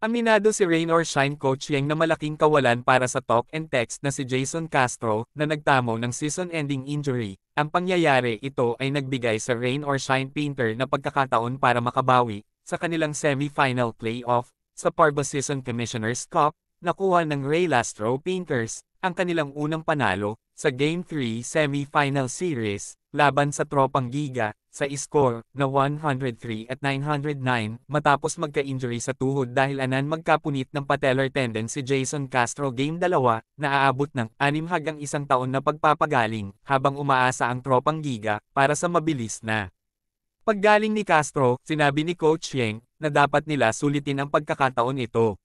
Aminado si Rain or Shine coach Yang na malaking kawalan para sa talk and text na si Jason Castro na nagtamo ng season-ending injury. Ang pangyayari ito ay nagbigay sa Rain or Shine painter na pagkakataon para makabawi sa kanilang semi-final playoff sa Parba Season Commissioner's Cup. Nakuha ng Ray Lastro Painters ang kanilang unang panalo sa Game 3 semi-final series laban sa Tropang Giga sa score na 103 at 909 matapos magka-injury sa tuhod dahil anan magkapunit ng patellar tendon si Jason Castro. Game 2 na aabot ng 6 hanggang 1 taon na pagpapagaling habang umaasa ang Tropang Giga para sa mabilis na paggaling ni Castro. Sinabi ni Coach Yang na dapat nila sulitin ang pagkakataon ito.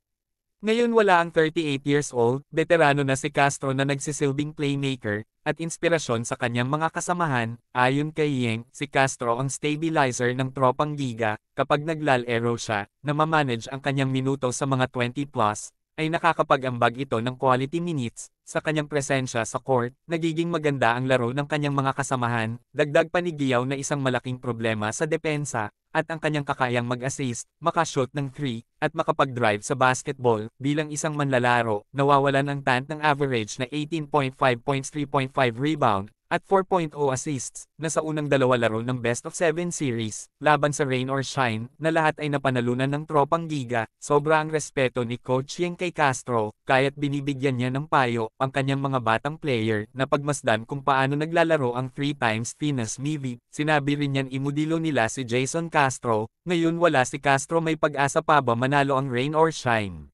Ngayon wala ang 38 years old, veterano na si Castro na nagsisilbing playmaker at inspirasyon sa kanyang mga kasamahan. Ayon kay Yang, si Castro ang stabilizer ng Tropang Giga kapag naglalaro siya na mamanage ang kanyang minuto sa mga 20 plus, ay nakakapag-ambag ito ng quality minutes sa kanyang presensya sa court. Nagiging maganda ang laro ng kanyang mga kasamahan, dagdag pa ni Giyaw na isang malaking problema sa depensa at ang kanyang kakayang mag-assist, makashoot ng 3, at makapag-drive sa basketball. Bilang isang manlalaro, nawawalan ang tant ng average na 18.5 points, 3.5 rebound, at 4.0 assists, na sa unang 2 laro ng Best of 7 series, laban sa Rain or Shine, na lahat ay napanalunan ng Tropang Giga. Sobra ang respeto ni Coach Yang kay Castro, kaya't binibigyan niya ng payo ang kanyang mga batang player na pagmasdan kung paano naglalaro ang 3 times Venus Mivy. Sinabi rin niyan imodelo nila si Jason Castro. Ngayon wala si Castro, may pag-asa pa ba manalo ang Rain or Shine?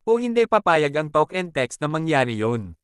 O hindi papayag ang talk and text na mangyari yon?